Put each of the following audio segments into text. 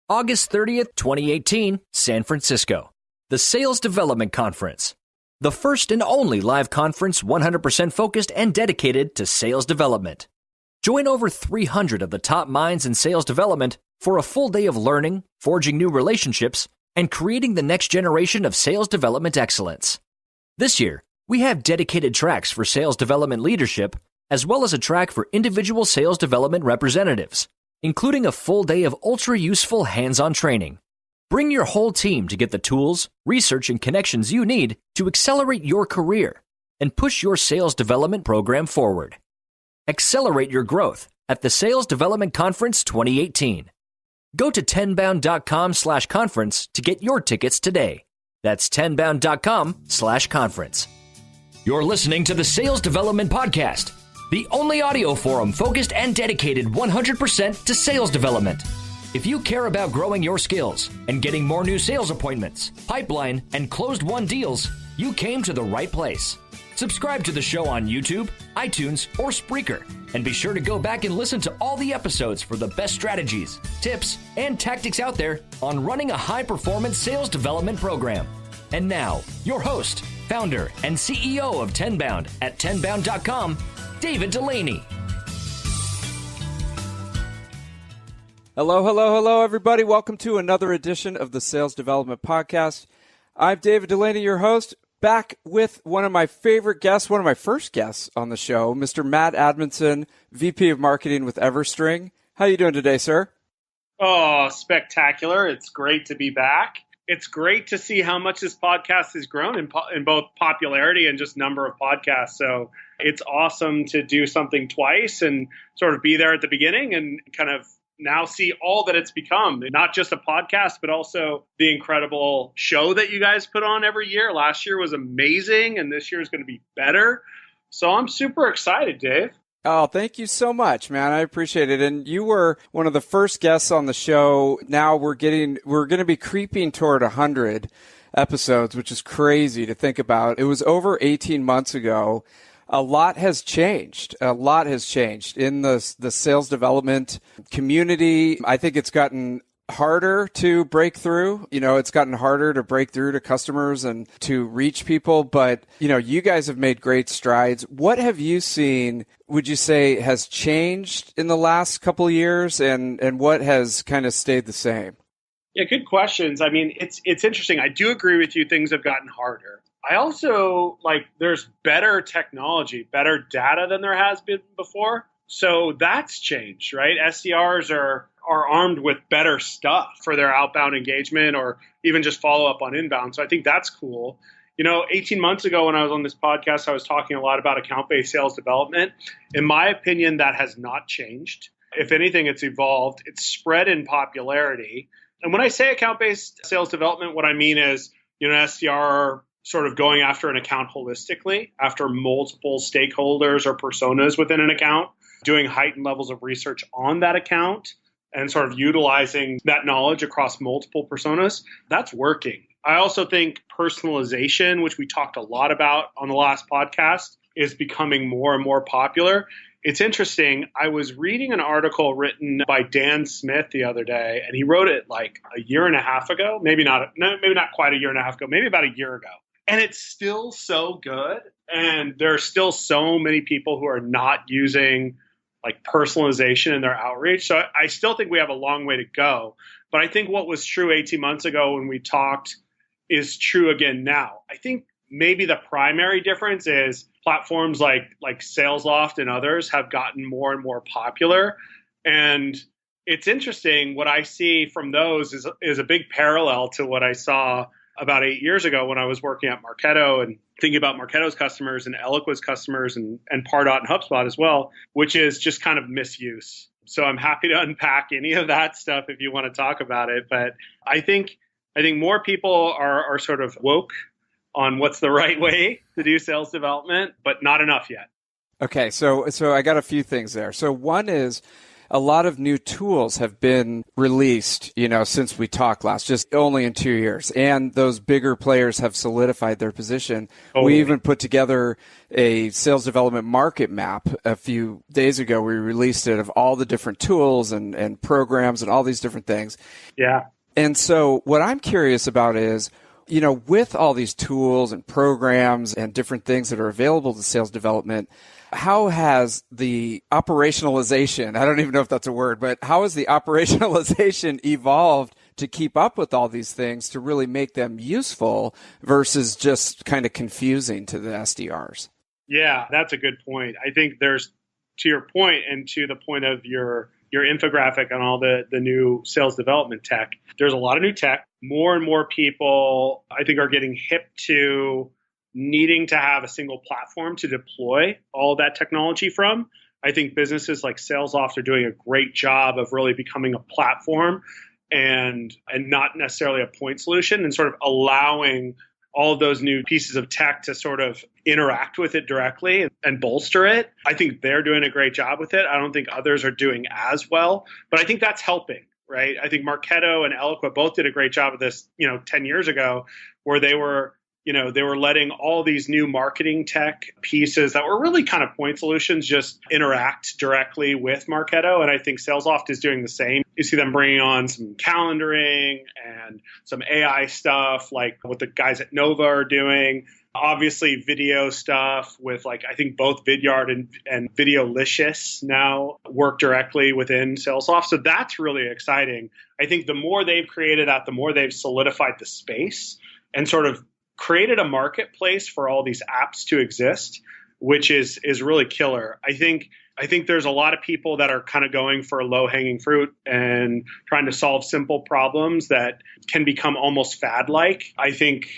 August 30th, 2018, San Francisco. The Sales Development Conference. The first and only live conference 100% focused and dedicated to sales development. Join over 300 of the top minds in sales development for a full day of learning, forging new relationships, and creating the next generation of sales development excellence. This year, we have dedicated tracks for sales development leadership, as well as a track for individual sales development representatives, including a full day of ultra-useful hands-on training. Bring your whole team to get the tools, research, and connections you need to accelerate your career and push your sales development program forward. Accelerate your growth at the Sales Development Conference 2018. Go to tenbound.com/conference to get your tickets today. That's tenbound.com/conference. You're listening to the Sales Development Podcast, the only audio forum focused and dedicated 100% to sales development. If you care about growing your skills and getting more new sales appointments, pipeline, and closed-won deals, you came to the right place. Subscribe to the show on YouTube, iTunes, or Spreaker, and be sure to go back and listen to all the episodes for the best strategies, tips, and tactics out there on running a high-performance sales development program. And now, your host, founder, and CEO of Tenbound at tenbound.com, David Delaney. Hello, everybody. Welcome to another edition of the Sales Development Podcast. I'm David Delaney, your host, back with one of my favorite guests, one of my first guests on the show, Mr. Matt Amundson, VP of Marketing with Everstring. How are you doing today, sir? Oh, spectacular. It's great to be back. It's great to see how much this podcast has grown in both popularity and just number of podcasts. So it's awesome to do something twice and sort of be there at the beginning and kind of now see all that it's become, not just a podcast, but also the incredible show that you guys put on every year. Last year was amazing, and this year is going to be better. So I'm super excited, Dave. Oh, thank you so much, man. I appreciate it. And you were one of the first guests on the show. Now we're going to be creeping toward 100 episodes, which is crazy to think about. It was over 18 months ago. A lot has changed. A lot has changed in the sales development community. I think it's gotten harder to break through. It's gotten harder to break through to customers and to reach people. But, you guys have made great strides. What have you seen, would you say, has changed in the last couple of years, and what has kind of stayed the same? Yeah, good questions. I mean, it's interesting. I do agree with you. Things have gotten harder. I also there's better technology, better data than there has been before. So that's changed, right? SDRs are armed with better stuff for their outbound engagement or even just follow up on inbound. So I think that's cool. 18 months ago when I was on this podcast, I was talking a lot about account-based sales development. In my opinion, that has not changed. If anything, it's evolved. It's spread in popularity. And when I say account-based sales development, what I mean is, SDR sort of going after an account holistically, after multiple stakeholders or personas within an account, doing heightened levels of research on that account, and sort of utilizing that knowledge across multiple personas. That's working. I also think personalization, which we talked a lot about on the last podcast, is becoming more and more popular. It's interesting. I was reading an article written by Dan Smith the other day, and he wrote it like a year and a half ago, maybe not quite a year and a half ago, maybe about a year ago. And it's still so good. And there are still so many people who are not using personalization in their outreach. So I still think we have a long way to go. But I think what was true 18 months ago when we talked is true again now. I think maybe the primary difference is platforms like SalesLoft and others have gotten more and more popular. And it's interesting. What I see from those is a big parallel to what I saw about 8 years ago when I was working at Marketo and thinking about Marketo's customers and Eloqua's customers and Pardot and HubSpot as well, which is just kind of misuse. So I'm happy to unpack any of that stuff if you want to talk about it. But I think more people are sort of woke on what's the right way to do sales development, but not enough yet. Okay, so I got a few things there. So one is, a lot of new tools have been released, since we talked last, just only in 2 years. And those bigger players have solidified their position. We even put together a sales development market map a few days ago. We released it of all the different tools and programs and all these different things. Yeah. And so what I'm curious about is, with all these tools and programs and different things that are available to sales development, how has the operationalization, I don't even know if that's a word, but how has the operationalization evolved to keep up with all these things to really make them useful versus just kind of confusing to the SDRs? Yeah, that's a good point. I think there's, to your point and to the point of your infographic on all the new sales development tech, there's a lot of new tech. More and more people, I think, are getting hip to needing to have a single platform to deploy all that technology from. I think businesses like SalesLoft are doing a great job of really becoming a platform and not necessarily a point solution, and sort of allowing all of those new pieces of tech to sort of interact with it directly and bolster it. I think they're doing a great job with it. I don't think others are doing as well, but I think that's helping, right? I think Marketo and Eloqua both did a great job of this, 10 years ago, where they were letting all these new marketing tech pieces that were really kind of point solutions just interact directly with Marketo. And I think SalesLoft is doing the same. You see them bringing on some calendaring and some AI stuff, like what the guys at Nova are doing. Obviously, video stuff with, I think both Vidyard and Videolicious now work directly within SalesLoft. So that's really exciting. I think the more they've created that, the more they've solidified the space and sort of created a marketplace for all these apps to exist, which is really killer. I think there's a lot of people that are kind of going for low-hanging fruit and trying to solve simple problems that can become almost fad-like. I think,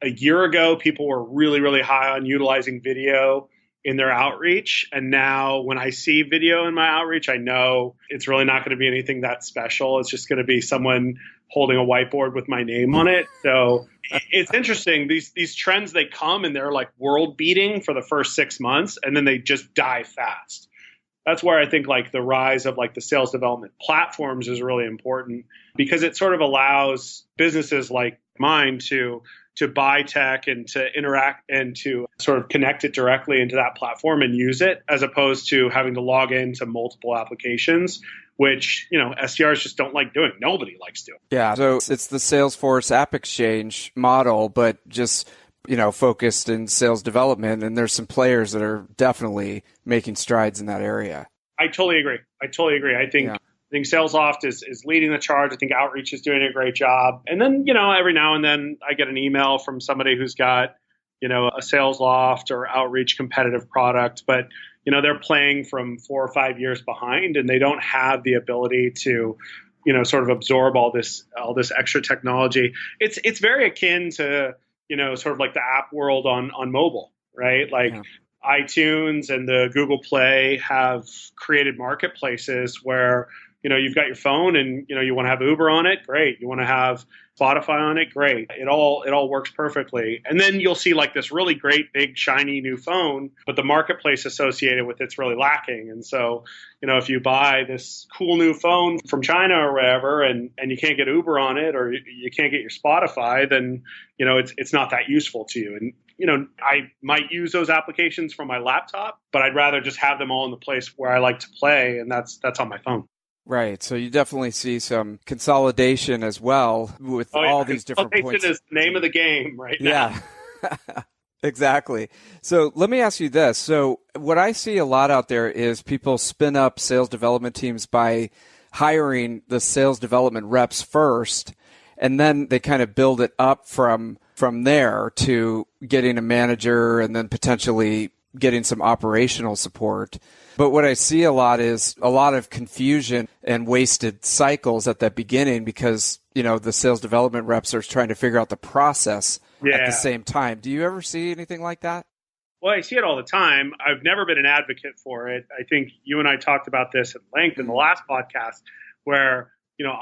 a year ago, people were really, really high on utilizing video in their outreach. And now when I see video in my outreach, I know it's really not going to be anything that special. It's just going to be someone holding a whiteboard with my name on it. So it's interesting. These trends, they come and they're like world beating for the first 6 months, and then they just die fast. That's where I think the rise of the sales development platforms is really important, because it sort of allows businesses like mine to buy tech and to interact and to sort of connect it directly into that platform and use it, as opposed to having to log into multiple applications, which, SDRs just don't like doing. Nobody likes doing. Yeah. So it's the Salesforce App Exchange model, but just, focused in sales development. And there's some players that are definitely making strides in that area. I totally agree. I think SalesLoft is leading the charge. I think Outreach is doing a great job. And then, every now and then I get an email from somebody who's got, a SalesLoft or Outreach competitive product, but, they're playing from 4 or 5 years behind, and they don't have the ability to, sort of absorb all this extra technology. It's very akin to, sort of like the app world on mobile, right? iTunes and the Google Play have created marketplaces where, you've got your phone and, you want to have Uber on it. Great. You want to have Spotify on it. Great. It all works perfectly. And then you'll see this really great, big, shiny new phone, but the marketplace associated with it's really lacking. And so, if you buy this cool new phone from China or wherever, and you can't get Uber on it, or you can't get your Spotify, then, it's not that useful to you. And, I might use those applications from my laptop, but I'd rather just have them all in the place where I like to play. And that's on my phone. Right. So you definitely see some consolidation as well with all these different points. Consolidation is the name of the game right now. Yeah, exactly. So let me ask you this. So what I see a lot out there is people spin up sales development teams by hiring the sales development reps first, and then they kind of build it up from there to getting a manager and then potentially getting some operational support. But what I see a lot is a lot of confusion and wasted cycles at the beginning, because, the sales development reps are trying to figure out the process at the same time. Do you ever see anything like that? Well, I see it all the time. I've never been an advocate for it. I think you and I talked about this at length in the last podcast, where,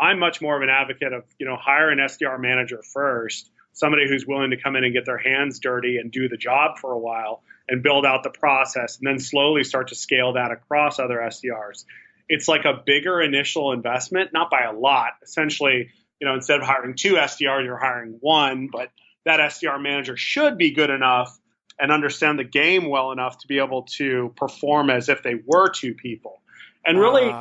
I'm much more of an advocate of, hire an SDR manager first, somebody who's willing to come in and get their hands dirty and do the job for a while and build out the process, and then slowly start to scale that across other SDRs. it's like a bigger initial investment, not by a lot. Essentially, instead of hiring 2 SDRs, you're hiring 1, but that SDR manager should be good enough and understand the game well enough to be able to perform as if they were 2 people. And really,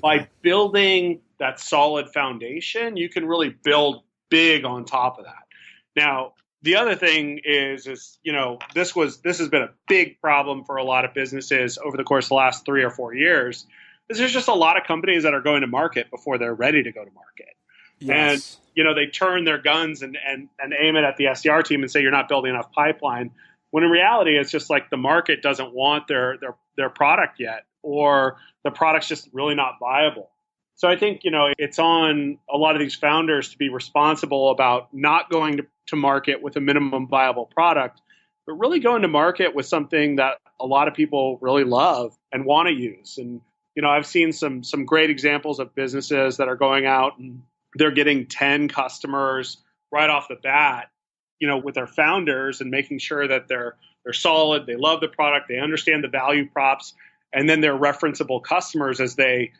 by building that solid foundation, you can really build big on top of that. Now, the other thing is this has been a big problem for a lot of businesses over the course of the last 3 or 4 years. Is there's just a lot of companies that are going to market before they're ready to go to market. Yes. And, they turn their guns and aim it at the SDR team and say, you're not building enough pipeline. When in reality, it's just like the market doesn't want their product yet, or the product's just really not viable. So I think, it's on a lot of these founders to be responsible about not going to market with a minimum viable product, but really going to market with something that a lot of people really love and want to use. And, I've seen some great examples of businesses that are going out and they're getting 10 customers right off the bat, with their founders, and making sure that they're solid, they love the product, they understand the value props, and then they're referenceable customers as they,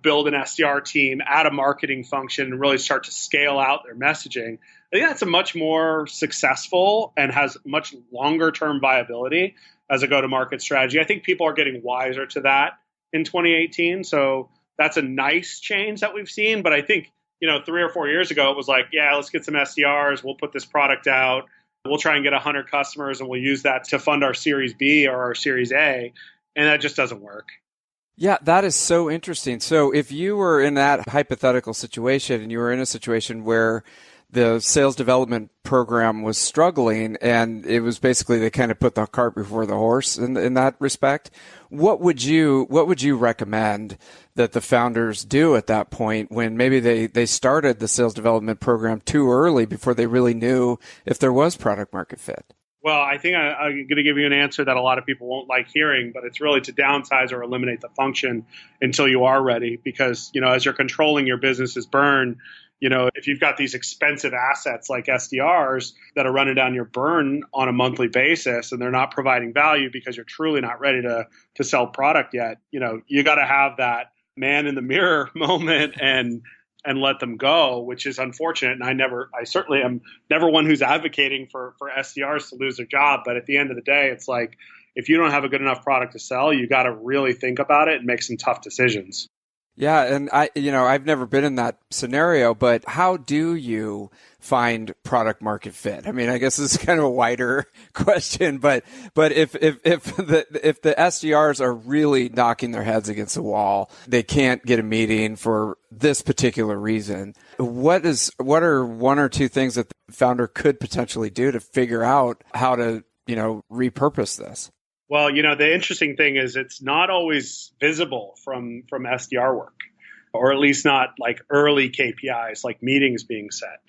build an SDR team, add a marketing function, and really start to scale out their messaging. I think that's a much more successful and has much longer term viability as a go-to-market strategy. I think people are getting wiser to that in 2018. So that's a nice change that we've seen. But I think, 3 or 4 years ago, it was like, yeah, let's get some SDRs. We'll put this product out. We'll try and get 100 customers, and we'll use that to fund our Series B or our Series A. And that just doesn't work. Yeah, that is so interesting. So if you were in that hypothetical situation and you were in a situation where the sales development program was struggling and it was basically they kind of put the cart before the horse in that respect, what would you recommend that the founders do at that point when maybe they started the sales development program too early before they really knew if there was product market fit? Well, I think I'm going to give you an answer that a lot of people won't like hearing, but it's really to downsize or eliminate the function until you are ready. Because, as you're controlling your business's burn, if you've got these expensive assets like SDRs that are running down your burn on a monthly basis and they're not providing value because you're truly not ready to sell product yet, you got to have that man in the mirror moment and let them go, which is unfortunate. And I certainly am never one who's advocating for SDRs to lose their job. But at the end of the day, it's like, if you don't have a good enough product to sell, you got to really think about it and make some tough decisions. Yeah. And I've never been in that scenario, but how do you find product market fit? I mean, I guess this is kind of a wider question, but if the SDRs are really knocking their heads against the wall, they can't get a meeting for this particular reason. What are 1 or 2 things that the founder could potentially do to figure out how to, repurpose this? Well, the interesting thing is it's not always visible from SDR work, or at least not like early KPIs, like meetings being set.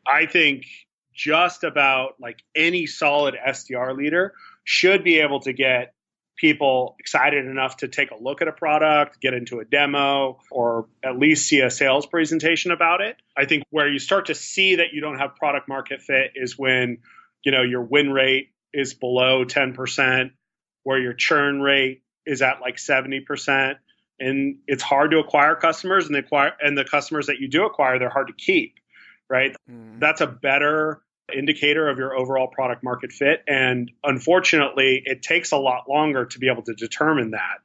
I think just about like any solid SDR leader should be able to get people excited enough to take a look at a product, get into a demo, or at least see a sales presentation about it. I think where you start to see that you don't have product market fit is when, your win rate is below 10%, where your churn rate is at like 70%, and it's hard to acquire customers, and the customers that you do acquire, they're hard to keep, right? That's a better indicator of your overall product market fit. And unfortunately, it takes a lot longer to be able to determine that.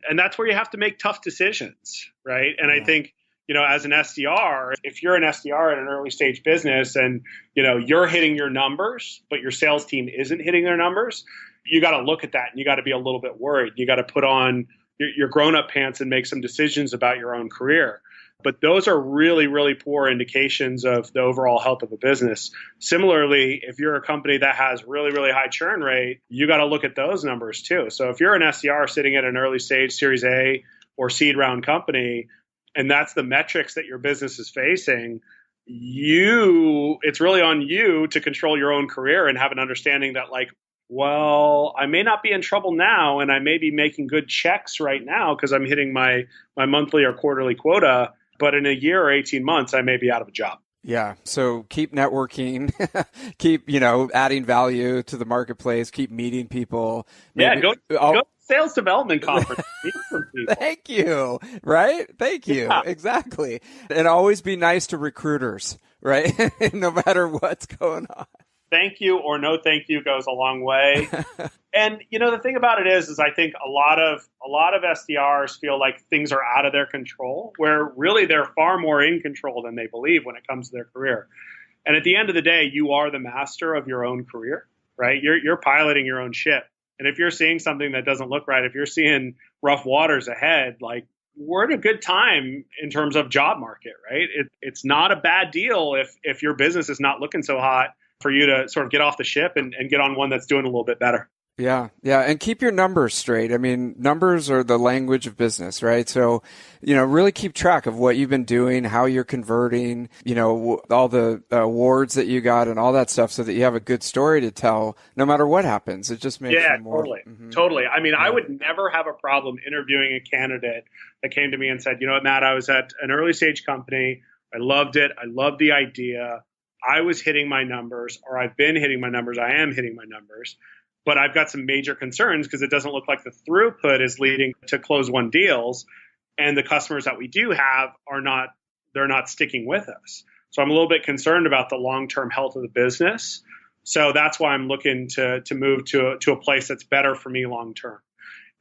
And that's where you have to make tough decisions, right? And I think, as an SDR, if you're an SDR in an early stage business and, you're hitting your numbers, but your sales team isn't hitting their numbers, you got to look at that and you got to be a little bit worried. You got to put on your grown-up pants and make some decisions about your own career. But those are really, really poor indications of the overall health of a business. Similarly, if you're a company that has really, really high churn rate, you got to look at those numbers too. So if you're an SDR sitting at an early stage Series A or seed round company, and that's the metrics that your business is facing, it's really on you to control your own career and have an understanding that like, well, I may not be in trouble now, and I may be making good checks right now because I'm hitting my monthly or quarterly quota, but in a year or 18 months, I may be out of a job. Yeah. So keep networking, keep, adding value to the marketplace, keep meeting people. Maybe, go sales development conference. Meet some people. Thank you. Right? Thank you. Yeah. Exactly. And always be nice to recruiters, right? No matter what's going on. Thank you or no thank you goes a long way. And the thing about it is I think a lot of SDRs feel like things are out of their control, where really they're far more in control than they believe when it comes to their career. And at the end of the day, you are the master of your own career, right? You're piloting your own ship. And if you're seeing something that doesn't look right, if you're seeing rough waters ahead, like, we're at a good time in terms of job market, right? It's not a bad deal if your business is not looking so hot for you to sort of get off the ship and get on one that's doing a little bit better. Yeah. Yeah. And keep your numbers straight. I mean, numbers are the language of business, right? So, really keep track of what you've been doing, how you're converting, all the awards that you got and all that stuff so that you have a good story to tell no matter what happens. It just makes you more. Totally. Totally. I mean, I would never have a problem interviewing a candidate that came to me and said, Matt, I was at an early stage company. I loved it. I loved the idea. I was hitting my numbers, or I've been hitting my numbers. I am hitting my numbers. But I've got some major concerns because it doesn't look like the throughput is leading to close one deals. And the customers that we do have they're not sticking with us. So I'm a little bit concerned about the long-term health of the business. So that's why I'm looking to move to a place that's better for me long-term.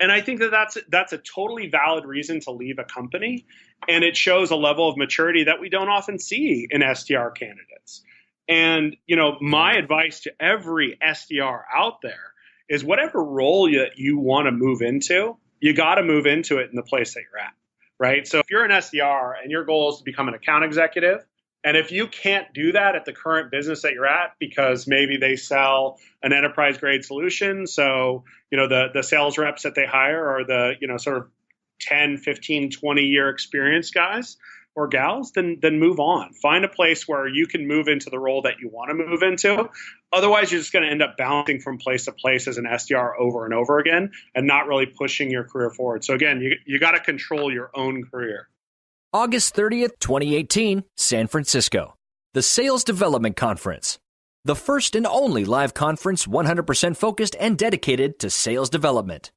And I think that's a totally valid reason to leave a company. And it shows a level of maturity that we don't often see in SDR candidates. And, my advice to every SDR out there is whatever role you want to move into, you got to move into it in the place that you're at, right? So if you're an SDR and your goal is to become an account executive, and if you can't do that at the current business that you're at because maybe they sell an enterprise grade solution, so, the sales reps that they hire are the, sort of 10, 15, 20-year experienced guys or gals, then move on. Find a place where you can move into the role that you want to move into. Otherwise, you're just going to end up bouncing from place to place as an SDR over and over again and not really pushing your career forward. So again, you got to control your own career. August 30th, 2018, San Francisco. The Sales Development Conference. The first and only live conference 100% focused and dedicated to sales development.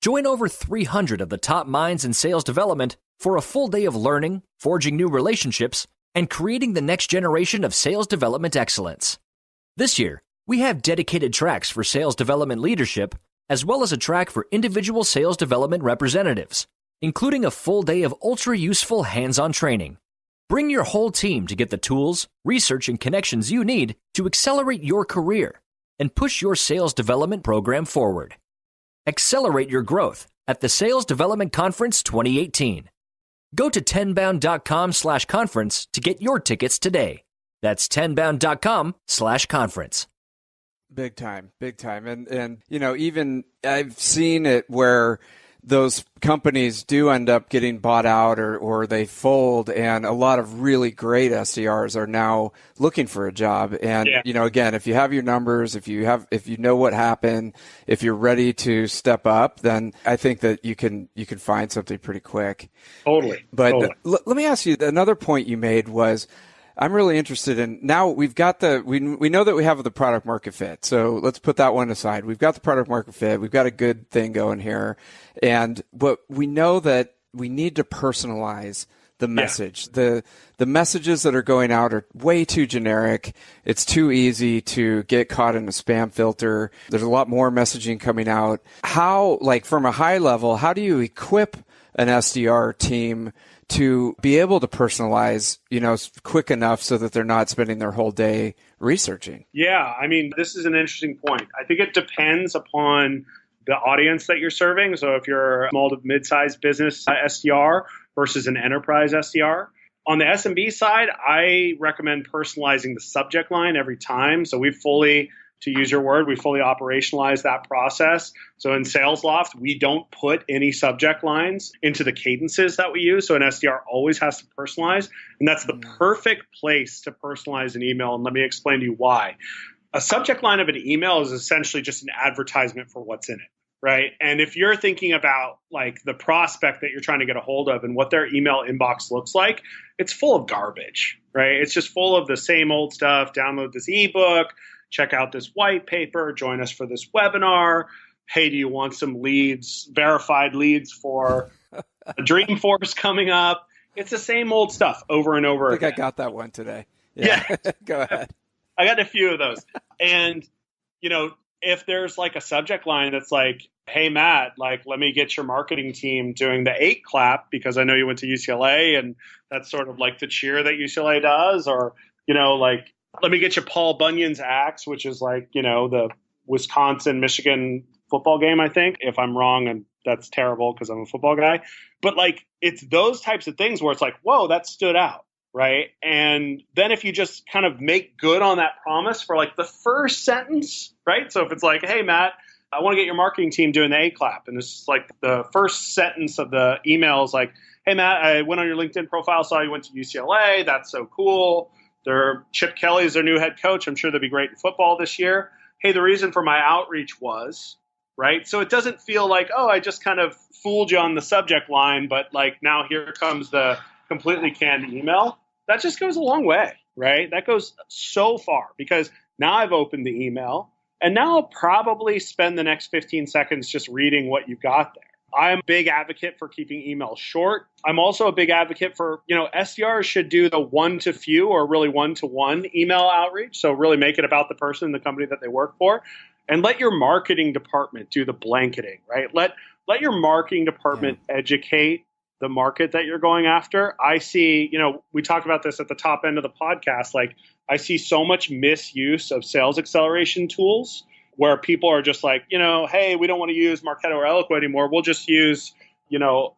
Join over 300 of the top minds in sales development for a full day of learning, forging new relationships, and creating the next generation of sales development excellence. This year, we have dedicated tracks for sales development leadership, as well as a track for individual sales development representatives, including a full day of ultra-useful hands-on training. Bring your whole team to get the tools, research, and connections you need to accelerate your career and push your sales development program forward. Accelerate your growth at the Sales Development Conference 2018. Go to tenbound.com/conference to get your tickets today. That's tenbound.com/conference. Big time. And even I've seen it where those companies do end up getting bought out or they fold, and a lot of really great SDRs are now looking for a job. And again, if you have your numbers, if you know what happened, if you're ready to step up, then I think that you can find something pretty quick. Totally. But let me ask you, another point you made was, I'm really interested in, now we've got we know that we have the product market fit. So let's put that one aside. We've got the product market fit. We've got a good thing going here. But we know that we need to personalize the message. The messages that are going out are way too generic. It's too easy to get caught in a spam filter. There's a lot more messaging coming out. How, from a high level, how do you equip an SDR team to be able to personalize, quick enough so that they're not spending their whole day researching? Yeah, I mean, this is an interesting point. I think it depends upon the audience that you're serving. So if you're a small to mid-sized business SDR versus an enterprise SDR. On the SMB side, I recommend personalizing the subject line every time. So to use your word, we fully operationalize that process. So in SalesLoft, we don't put any subject lines into the cadences that we use. So an SDR always has to personalize. And that's the perfect place to personalize an email. And let me explain to you why. A subject line of an email is essentially just an advertisement for what's in it, right? And if you're thinking about the prospect that you're trying to get a hold of and what their email inbox looks like, it's full of garbage, right? It's just full of the same old stuff. Download this ebook, check out this white paper, join us for this webinar. hey, do you want some leads, verified leads for a Dreamforce coming up? It's the same old stuff over and over again. I think I got that one today. Yeah. Go ahead. I got a few of those. And, if there's like a subject line that's like, hey, Matt, like, let me get your marketing team doing the 8 clap because I know you went to UCLA and that's sort of like the cheer that UCLA does. Or, like, let me get you Paul Bunyan's axe, which is like, the Wisconsin-Michigan football game, I think. If I'm wrong, and that's terrible because I'm a football guy. But like, it's those types of things where it's like, whoa, that stood out. Right. And then if you just kind of make good on that promise for like the first sentence, right? So if it's like, hey, Matt, I want to get your marketing team doing the A clap. And this is like the first sentence of the email is like, hey, Matt, I went on your LinkedIn profile, saw you went to UCLA. That's so cool. Chip Kelly's their new head coach. I'm sure they'll be great in football this year. Hey, the reason for my outreach was, right? So it doesn't feel like, oh, I just kind of fooled you on the subject line, but like now here comes the completely canned email. That just goes a long way, right? That goes so far because now I've opened the email and now I'll probably spend the next 15 seconds just reading what you got there. I'm a big advocate for keeping emails short. I'm also a big advocate for, SDRs should do the one to few or really one-to-one email outreach. So really make it about the person in the company that they work for and let your marketing department do the blanketing, right? Let your marketing department educate the market that you're going after. I see, we talked about this at the top end of the podcast. Like I see so much misuse of sales acceleration tools where people are just like, hey, we don't want to use Marketo or Eloqua anymore. We'll just use,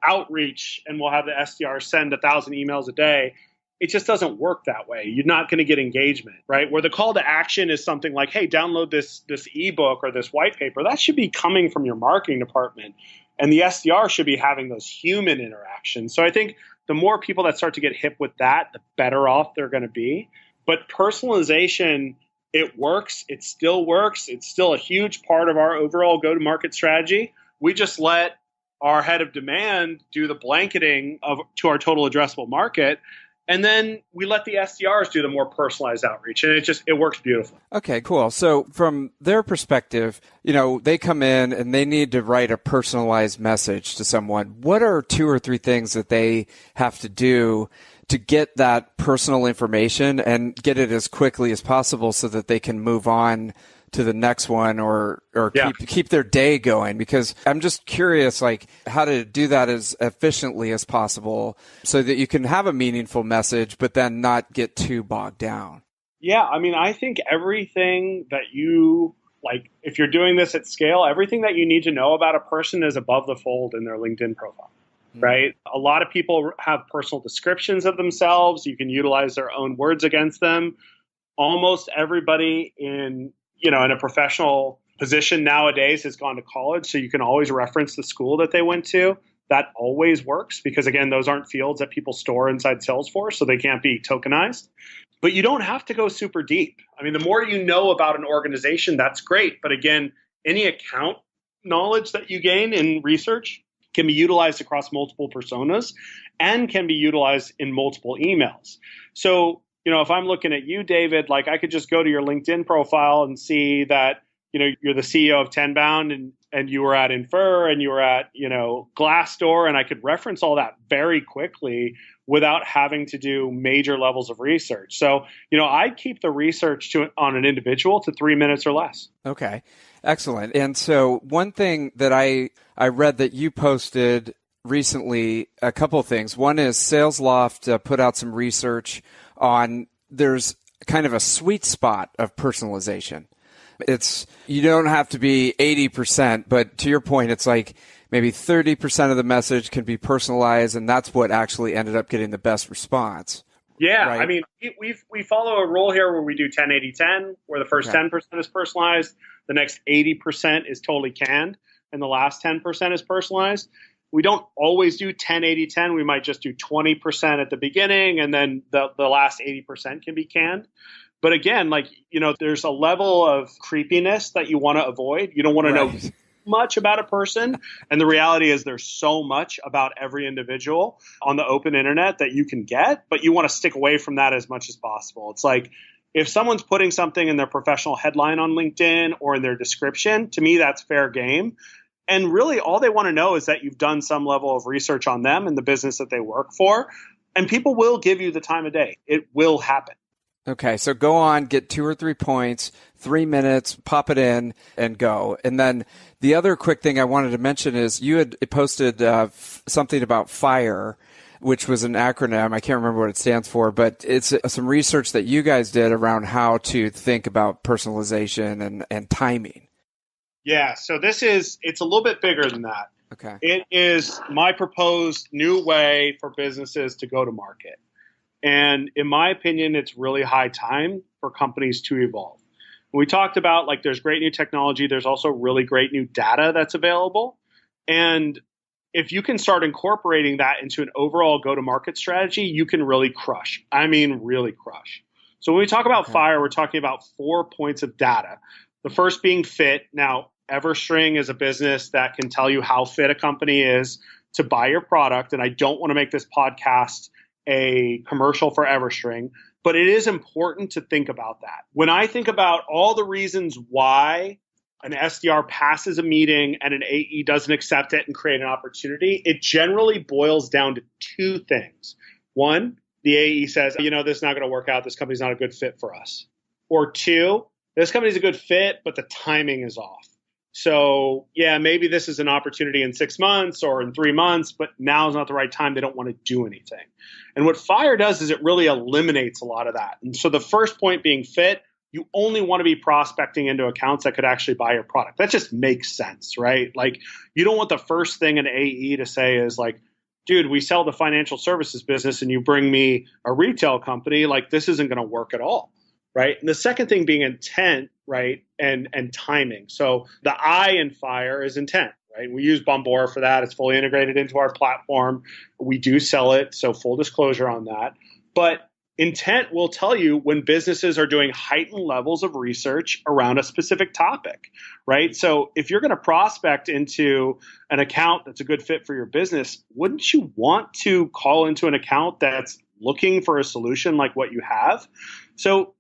outreach and we'll have the SDR send 1,000 emails a day. It just doesn't work that way. You're not going to get engagement, right? Where the call to action is something like, hey, download this ebook or this white paper. That should be coming from your marketing department. And the SDR should be having those human interactions. So I think the more people that start to get hip with that, the better off they're going to be. But personalization, it works. It still works. It's still a huge part of our overall go-to-market strategy. We just let our head of demand do the blanketing to our total addressable market. And then we let the SDRs do the more personalized outreach. And it works beautifully. Okay, cool. So from their perspective, they come in and they need to write a personalized message to someone. What are 2 or 3 things that they have to do to get that personal information and get it as quickly as possible so that they can move on to the next one or keep their day going? Because I'm just curious, like how to do that as efficiently as possible so that you can have a meaningful message, but then not get too bogged down. Yeah. I mean, I think everything that you like, if you're doing this at scale, everything that you need to know about a person is above the fold in their LinkedIn profile, right? A lot of people have personal descriptions of themselves. You can utilize their own words against them. Almost everybody in a professional position nowadays has gone to college, so you can always reference the school that they went to. That always works because, again, those aren't fields that people store inside Salesforce, so they can't be tokenized. But you don't have to go super deep. I mean, the more you know about an organization, that's great. But again, any account knowledge that you gain in research can be utilized across multiple personas and can be utilized in multiple emails. So if I'm looking at you, David, like I could just go to your LinkedIn profile and see that, you're the CEO of Tenbound and you were at Infer and you were at, Glassdoor, and I could reference all that very quickly without having to do major levels of research. So, I keep the research on an individual to 3 minutes or less. Okay, excellent. And so one thing that I read that you posted recently, a couple of things. One is SalesLoft put out some research on there's kind of a sweet spot of personalization. You don't have to be 80%, but to your point, it's like maybe 30% of the message can be personalized, and that's what actually ended up getting the best response. Yeah, right? I mean, we follow a rule here where we do 10-80-10, where the first 10% is personalized, the next 80% is totally canned, and the last 10% is personalized. We don't always do 10-80-10. We might just do 20% at the beginning, and then the last 80% can be canned. But again, there's a level of creepiness that you want to avoid. You don't want to know much about a person. And the reality is there's so much about every individual on the open internet that you can get, but you want to stick away from that as much as possible. It's like, If someone's putting something in their professional headline on LinkedIn or in their description, to me, that's fair game. And really, all they want to know is that you've done some level of research on them and the business that they work for. And people will give you the time of day. It will happen. Okay, so go on, get 2 or 3 points, 3 minutes, pop it in, and go. And then the other quick thing I wanted to mention is you had posted something about FIRE, which was an acronym. I can't remember what it stands for, but it's some research that you guys did around how to think about personalization and timing. Yeah, so it's a little bit bigger than that. Okay. It is my proposed new way for businesses to go to market. And in my opinion, it's really high time for companies to evolve. We talked about there's great new technology. There's also really great new data that's available. And if you can start incorporating that into an overall go-to-market strategy, you can really crush. I mean, really crush. So when we talk about FIRE, we're talking about 4 points of data. The first being fit. Now, Everstring is a business that can tell you how fit a company is to buy your product. And I don't want to make this podcast a commercial for Everstring, but it is important to think about that. When I think about all the reasons why an SDR passes a meeting and an AE doesn't accept it and create an opportunity, it generally boils down to 2 things. One, the AE says, this is not going to work out. This company's not a good fit for us. Or 2, this company's a good fit, but the timing is off. So yeah, maybe this is an opportunity in 6 months or in 3 months, but now is not the right time. They don't want to do anything. And what FIRE does is it really eliminates a lot of that. And so the first point being fit, you only want to be prospecting into accounts that could actually buy your product. That just makes sense, right? You don't want the first thing an AE to say is dude, we sell the financial services business and you bring me a retail company. This isn't going to work at all. Right. And the second thing being intent, right, and timing. So the I in FIRE is intent, right? We use Bombora for that. It's fully integrated into our platform. We do sell it. So full disclosure on that. But intent will tell you when businesses are doing heightened levels of research around a specific topic, right? So if you're going to prospect into an account that's a good fit for your business, wouldn't you want to call into an account that's looking for a solution like what you have? So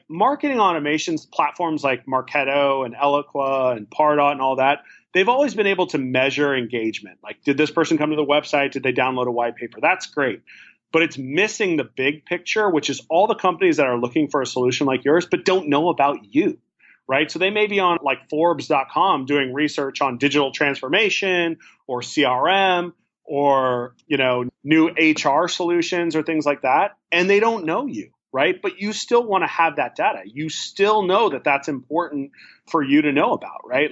marketing automations platforms like Marketo and Eloqua and Pardot and all that, they've always been able to measure engagement. Did this person come to the website? Did they download a white paper? That's great. But it's missing the big picture, which is all the companies that are looking for a solution like yours, but don't know about you, right? So they may be on Forbes.com doing research on digital transformation or CRM or, new HR solutions or things like that. And they don't know you. Right. But you still want to have that data. You still know that that's important for you to know about. Right.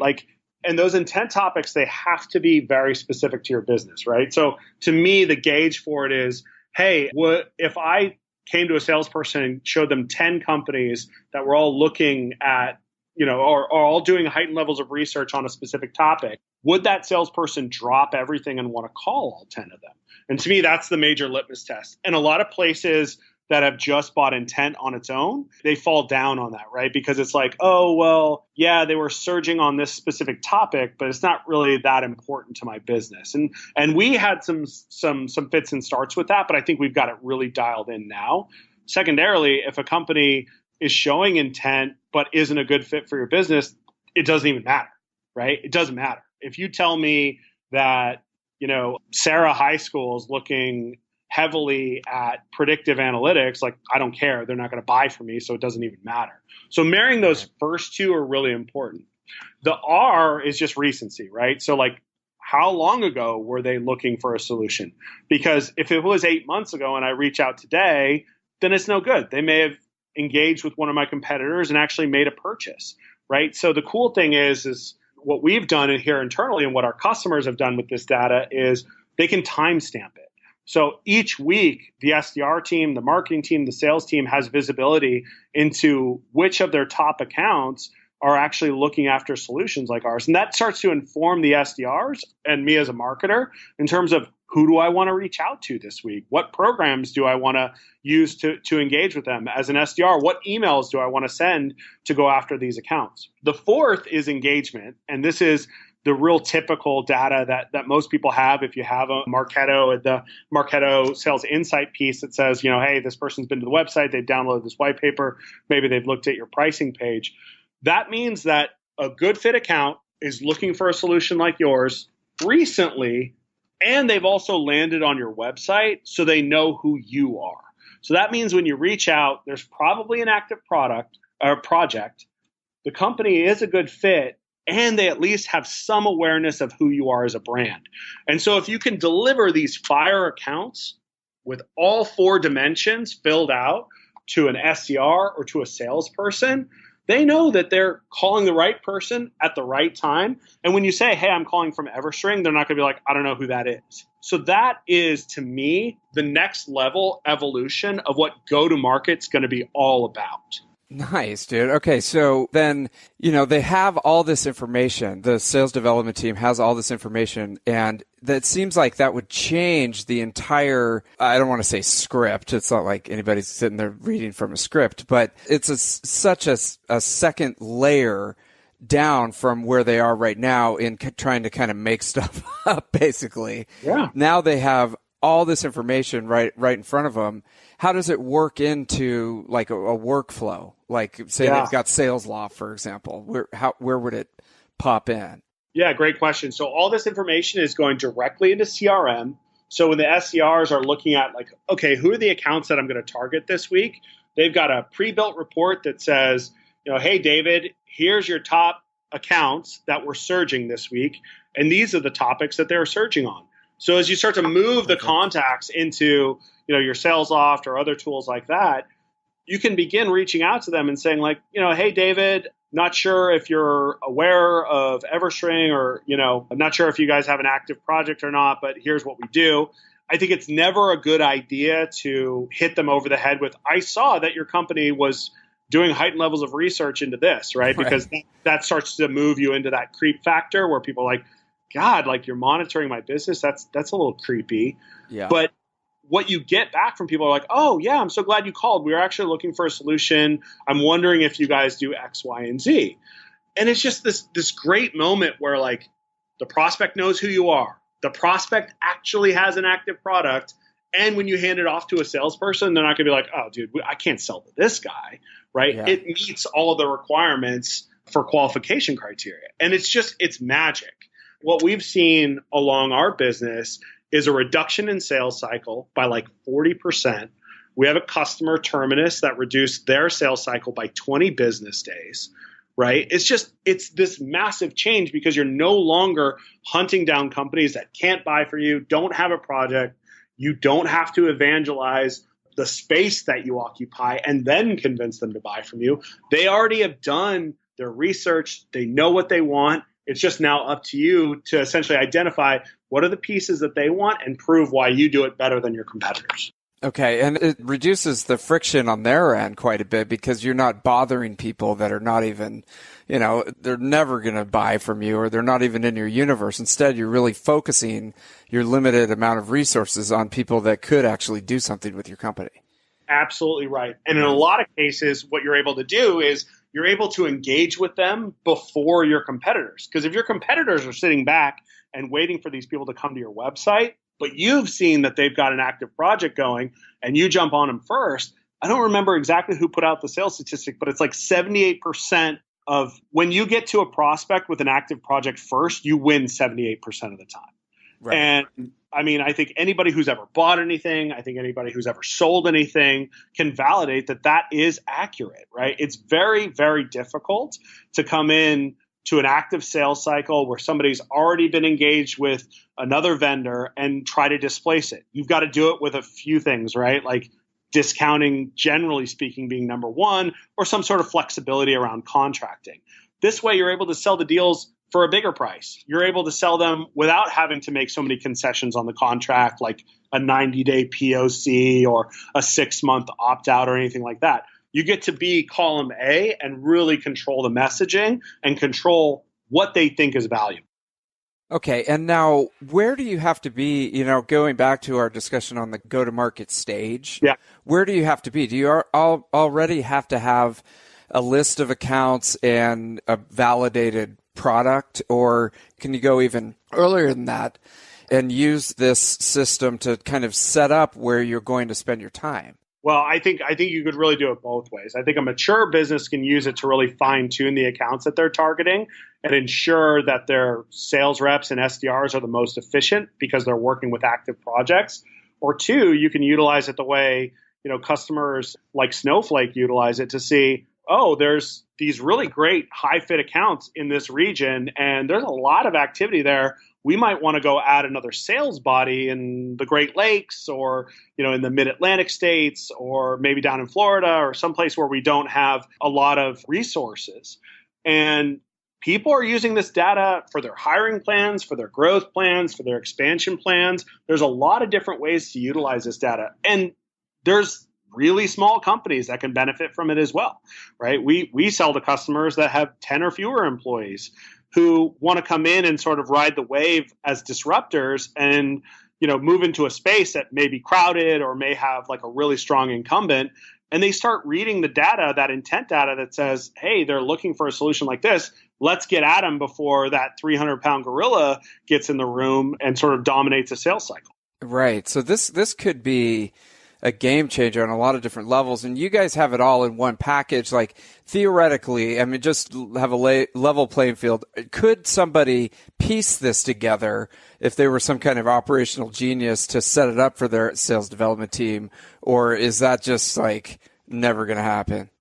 And those intent topics, they have to be very specific to your business. Right. So to me, the gauge for it is, hey, what if I came to a salesperson and showed them 10 companies that were all looking at, or all doing heightened levels of research on a specific topic, would that salesperson drop everything and want to call all 10 of them? And to me, that's the major litmus test. And a lot of places that have just bought intent on its own, they fall down on that, right? Because it's oh, well, yeah, they were surging on this specific topic, but it's not really that important to my business. And we had some fits and starts with that, but I think we've got it really dialed in now. Secondarily, if a company is showing intent but isn't a good fit for your business, it doesn't even matter, right? It doesn't matter. If you tell me that, Sarah High School is looking heavily at predictive analytics, I don't care. They're not going to buy from me, so it doesn't even matter. So marrying those first 2 are really important. The R is just recency, right? So how long ago were they looking for a solution? Because if it was 8 months ago and I reach out today, then it's no good. They may have engaged with one of my competitors and actually made a purchase, right? So the cool thing is what we've done here internally and what our customers have done with this data is they can timestamp it. So each week, the SDR team, the marketing team, the sales team has visibility into which of their top accounts are actually looking after solutions like ours. And that starts to inform the SDRs and me as a marketer in terms of who do I want to reach out to this week? What programs do I want to use to engage with them as an SDR? What emails do I want to send to go after these accounts? The fourth is engagement. And this is the real typical data that most people have. If you have a Marketo, the Marketo sales insight piece that says, hey, this person's been to the website, they've downloaded this white paper, maybe they've looked at your pricing page. That means that a good fit account is looking for a solution like yours recently, and they've also landed on your website, so they know who you are. So that means when you reach out, there's probably an active product or project. The company is a good fit, and they at least have some awareness of who you are as a brand. And so if you can deliver these fire accounts with all 4 dimensions filled out to an SDR or to a salesperson, they know that they're calling the right person at the right time. And when you say, hey, I'm calling from Everstring, they're not going to be like, I don't know who that is. So that is, to me, the next level evolution of what go-to-market's going to be all about. Nice, dude. Okay, so then, they have all this information. The sales development team has all this information, and that seems like that would change the entire, I don't want to say script. It's not like anybody's sitting there reading from a script, but it's such a second layer down from where they are right now in trying to kind of make stuff up, basically. Yeah. Now they have all this information right in front of them. How does it work into like a workflow? Like say they've got SalesLoft, for example. Where would it pop in? Yeah, great question. So all this information is going directly into CRM. So when the SDRs are looking at like, okay, who are the accounts that I'm going to target this week? They've got a pre-built report that says, hey, David, here's your top accounts that were surging this week. And these are the topics that they're surging on. So as you start to move the contacts into, your SalesLoft or other tools like that, you can begin reaching out to them and saying like, hey, David, not sure if you're aware of Everstring or, I'm not sure if you guys have an active project or not, but here's what we do. I think it's never a good idea to hit them over the head with, I saw that your company was doing heightened levels of research into this, right? Because that starts to move you into that creep factor where people are like, God, like you're monitoring my business. That's a little creepy. Yeah. But what you get back from people are like, oh yeah, I'm so glad you called. We were actually looking for a solution. I'm wondering if you guys do X, Y, and Z. And it's just this great moment where like the prospect knows who you are. The prospect actually has an active product. And when you hand it off to a salesperson, they're not going to be like, oh dude, I can't sell to this guy, right? Yeah. It meets all of the requirements for qualification criteria. And it's magic. What we've seen along our business is a reduction in sales cycle by like 40%. We have a customer terminus that reduced their sales cycle by 20 business days, right? It's this massive change because you're no longer hunting down companies that can't buy for you, don't have a project. You don't have to evangelize the space that you occupy and then convince them to buy from you. They already have done their research. They know what they want. It's just now up to you to essentially identify what are the pieces that they want and prove why you do it better than your competitors. Okay, and it reduces the friction on their end quite a bit because you're not bothering people that are not even, they're never going to buy from you or they're not even in your universe. Instead, you're really focusing your limited amount of resources on people that could actually do something with your company. Absolutely right. And in a lot of cases, what you're able to do is you're able to engage with them before your competitors. Because if your competitors are sitting back and waiting for these people to come to your website, but you've seen that they've got an active project going and you jump on them first, I don't remember exactly who put out the sales statistic, but it's like 78% of when you get to a prospect with an active project first, you win 78% of the time. Right. And I mean, I think anybody who's ever bought anything, I think anybody who's ever sold anything can validate that that is accurate, right? It's very, very difficult to come in to an active sales cycle where somebody's already been engaged with another vendor and try to displace it. You've got to do it with a few things, right? Like discounting, generally speaking, being number one, or some sort of flexibility around contracting. This way, you're able to sell the deals for a bigger price. You're able to sell them without having to make so many concessions on the contract, like a 90-day POC or a 6-month opt-out or anything like that. You get to be column A and really control the messaging and control what they think is valuable. Okay, and now where do you have to be, going back to our discussion on the go-to-market stage, where do you have to be? Do you already have to have a list of accounts and a validated product, or can you go even earlier than that and use this system to kind of set up where you're going to spend your time? Well, I think you could really do it both ways. I think a mature business can use it to really fine tune the accounts that they're targeting and ensure that their sales reps and SDRs are the most efficient because they're working with active projects. Or two, you can utilize it the way, customers like Snowflake utilize it to see, oh, there's these really great high fit accounts in this region, and there's a lot of activity there. We might want to go add another sales body in the Great Lakes, or in the Mid-Atlantic states, or maybe down in Florida, or someplace where we don't have a lot of resources. And people are using this data for their hiring plans, for their growth plans, for their expansion plans. There's a lot of different ways to utilize this data. And there's really small companies that can benefit from it as well, right? We sell to customers that have 10 or fewer employees who want to come in and sort of ride the wave as disruptors and, move into a space that may be crowded or may have like a really strong incumbent. And they start reading the data, that intent data that says, hey, they're looking for a solution like this. Let's get at them before that 300-pound gorilla gets in the room and sort of dominates a sales cycle. Right. So this could be a game changer on a lot of different levels, and you guys have it all in one package. Like theoretically, I mean, just have a level playing field. Could somebody piece this together if they were some kind of operational genius to set it up for their sales development team, or is that just like never going to happen?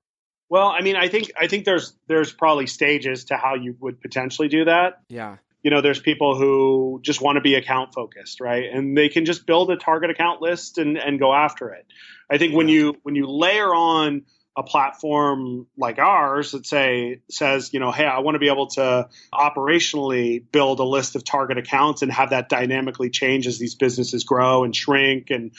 Well, I mean, I think there's probably stages to how you would potentially do that. Yeah. There's people who just want to be account focused, right? And they can just build a target account list and go after it. I think when you layer on a platform like ours that says, hey, I want to be able to operationally build a list of target accounts and have that dynamically change as these businesses grow and shrink, and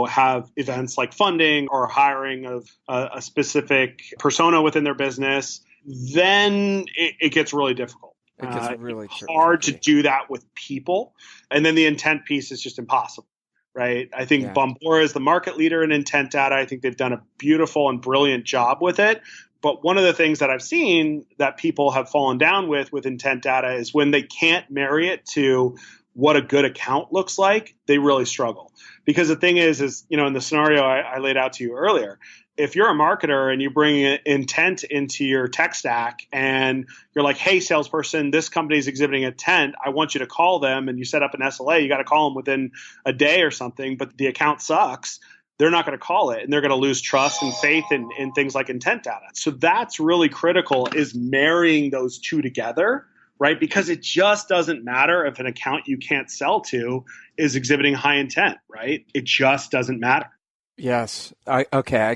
have events like funding or hiring of a specific persona within their business, then it gets really difficult. It gets really hard to do that with people. And then the intent piece is just impossible, right? I think Bombora is the market leader in intent data. I think they've done a beautiful and brilliant job with it. But one of the things that I've seen that people have fallen down with intent data is when they can't marry it to what a good account looks like, they really struggle. Because the thing is in the scenario I laid out to you earlier, if you're a marketer and you bring intent into your tech stack and you're like, hey, salesperson, this company is exhibiting intent, I want you to call them, and you set up an SLA, you got to call them within a day or something, but the account sucks, they're not going to call it, and they're going to lose trust and faith in things like intent data. So that's really critical, is marrying those two together, right? Because it just doesn't matter if an account you can't sell to is exhibiting high intent, right? It just doesn't matter. Yes. I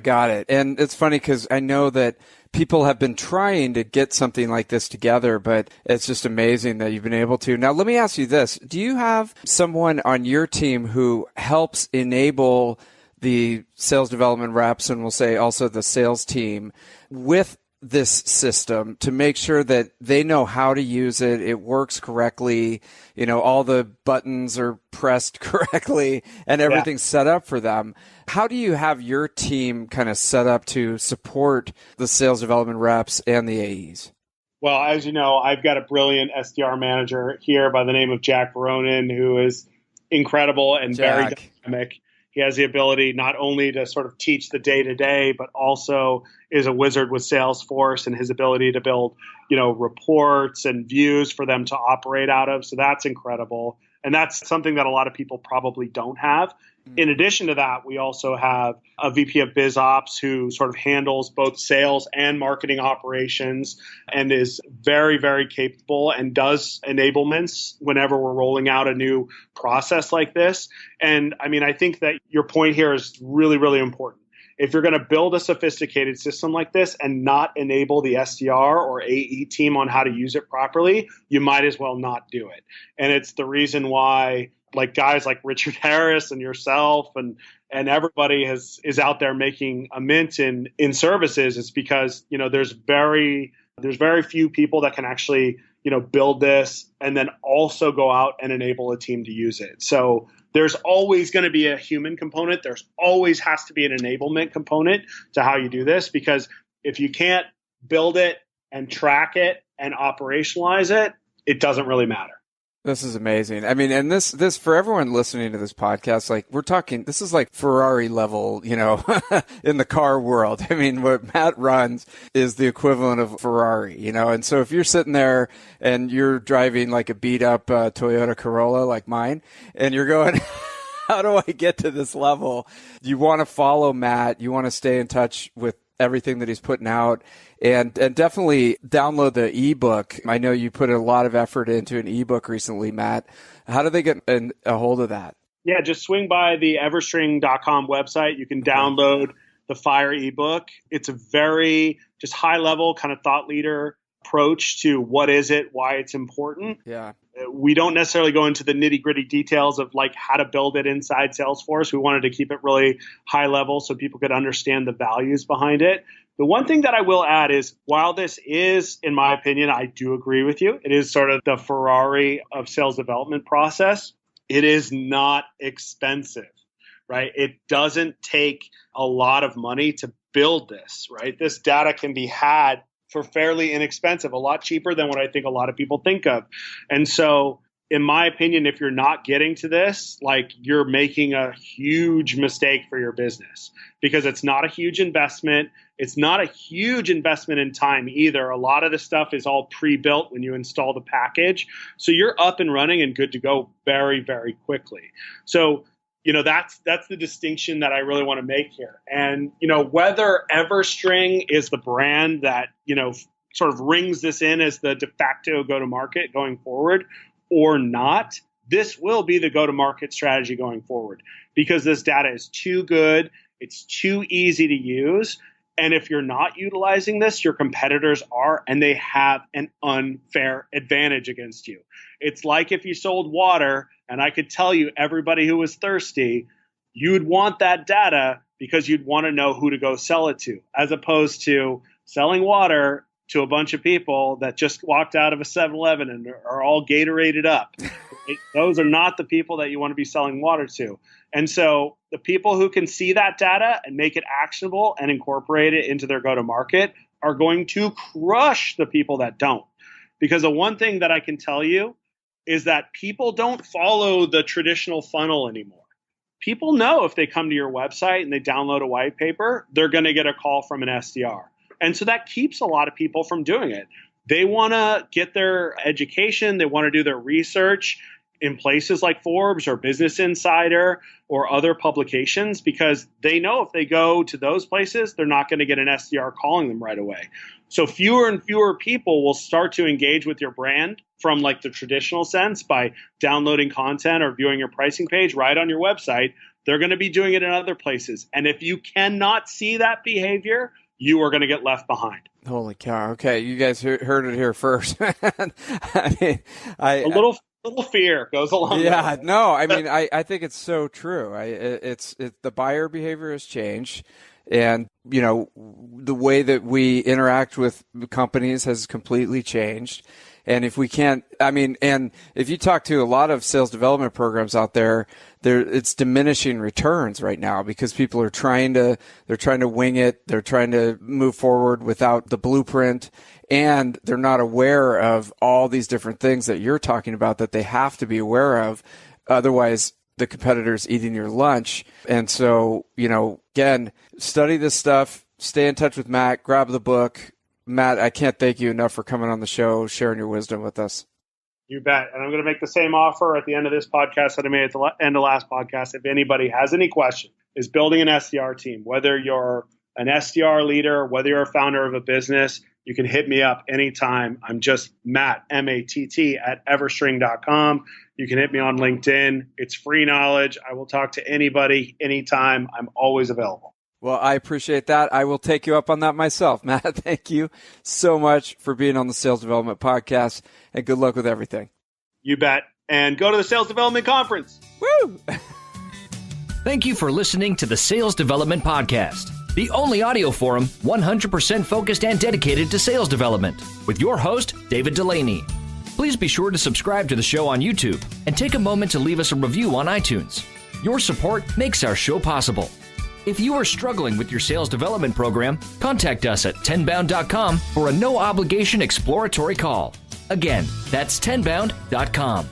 got it. And it's funny because I know that people have been trying to get something like this together, but it's just amazing that you've been able to. Now, let me ask you this. Do you have someone on your team who helps enable the sales development reps, and we'll say also the sales team, with this system to make sure that they know how to use it, it works correctly, all the buttons are pressed correctly, and everything's set up for them? How do you have your team kind of set up to support the sales development reps and the AEs? Well, as you know, I've got a brilliant SDR manager here by the name of Jack Veronin, who is incredible and very dynamic. He has the ability not only to sort of teach the day-to-day, but also is a wizard with Salesforce and his ability to build, reports and views for them to operate out of. So that's incredible. And that's something that a lot of people probably don't have. In addition to that, we also have a VP of Biz Ops who sort of handles both sales and marketing operations and is very, very capable and does enablements whenever we're rolling out a new process like this. And I mean, I think that your point here is really, really important. If you're going to build a sophisticated system like this and not enable the SDR or AE team on how to use it properly, you might as well not do it. And it's the reason why like guys like Richard Harris and yourself and everybody is out there making a mint in services. It's because, there's very few people that can actually, build this and then also go out and enable a team to use it. So there's always going to be a human component. There's always has to be an enablement component to how you do this, because if you can't build it and track it and operationalize it, it doesn't really matter. This is amazing. I mean, and this for everyone listening to this podcast, like we're talking, this is like Ferrari level, in the car world. I mean, what Matt runs is the equivalent of Ferrari, and so if you're sitting there and you're driving like a beat up Toyota Corolla like mine, and you're going, how do I get to this level? You want to follow Matt. You want to stay in touch with everything that he's putting out, and definitely download the ebook. I know you put a lot of effort into an ebook recently, Matt. How do they get a hold of that? Yeah, just swing by the Everstring.com website. You can download the Fire ebook. It's a very just high level kind of thought leader approach to what is it, why it's important. Yeah. We don't necessarily go into the nitty gritty details of like how to build it inside Salesforce. We wanted to keep it really high level so people could understand the values behind it. The one thing that I will add is while this is, in my opinion, I do agree with you, it is sort of the Ferrari of sales development process. It is not expensive, right? It doesn't take a lot of money to build this, right? This data can be had for fairly inexpensive, a lot cheaper than what I think a lot of people think of. And so, in my opinion, if you're not getting to this, like you're making a huge mistake for your business because it's not a huge investment. It's not a huge investment in time either. A lot of the stuff is all pre-built when you install the package. So you're up and running and good to go very, very quickly. So, that's the distinction that I really want to make here. And, whether Everstring is the brand that, sort of rings this in as the de facto go-to-market going forward or not, this will be the go-to-market strategy going forward because this data is too good. It's too easy to use. And if you're not utilizing this, your competitors are, and they have an unfair advantage against you. It's like if you sold water and I could tell you everybody who was thirsty, you'd want that data because you'd want to know who to go sell it to, as opposed to selling water to a bunch of people that just walked out of a 7-Eleven and are all Gatorated up. Those are not the people that you want to be selling water to. And so the people who can see that data and make it actionable and incorporate it into their go-to-market are going to crush the people that don't. Because the one thing that I can tell you is that people don't follow the traditional funnel anymore. People know if they come to your website and they download a white paper, they're going to get a call from an SDR. And so that keeps a lot of people from doing it. They want to get their education. They want to do their research in places like Forbes or Business Insider or other publications because they know if they go to those places, they're not going to get an SDR calling them right away. So fewer and fewer people will start to engage with your brand from like the traditional sense by downloading content or viewing your pricing page right on your website. They're going to be doing it in other places. And if you cannot see that behavior, you are going to get left behind. Holy cow. Okay. You guys heard it here first. I mean, a little fear goes along. Yeah, no, I mean, I think it's so true. It's the buyer behavior has changed, and the way that we interact with companies has completely changed. And if we can't, and if you talk to a lot of sales development programs out there, it's diminishing returns right now because people are trying to wing it. They're trying to move forward without the blueprint, and they're not aware of all these different things that you're talking about that they have to be aware of. Otherwise, the competitor's eating your lunch. And so, again, study this stuff, stay in touch with Matt, grab the book. Matt, I can't thank you enough for coming on the show, sharing your wisdom with us. You bet. And I'm going to make the same offer at the end of this podcast that I made at the end of last podcast. If anybody has any question, is building an SDR team, whether you're an SDR leader, whether you're a founder of a business, you can hit me up anytime. I'm just Matt, M-A-T-T, at Everstring.com. You can hit me on LinkedIn. It's free knowledge. I will talk to anybody, anytime. I'm always available. Well, I appreciate that. I will take you up on that myself, Matt. Thank you so much for being on the Sales Development Podcast, and good luck with everything. You bet. And go to the Sales Development Conference. Woo! Thank you for listening to the Sales Development Podcast, the only audio forum 100% focused and dedicated to sales development, with your host, David Delaney. Please be sure to subscribe to the show on YouTube and take a moment to leave us a review on iTunes. Your support makes our show possible. If you are struggling with your sales development program, contact us at tenbound.com for a no-obligation exploratory call. Again, that's tenbound.com.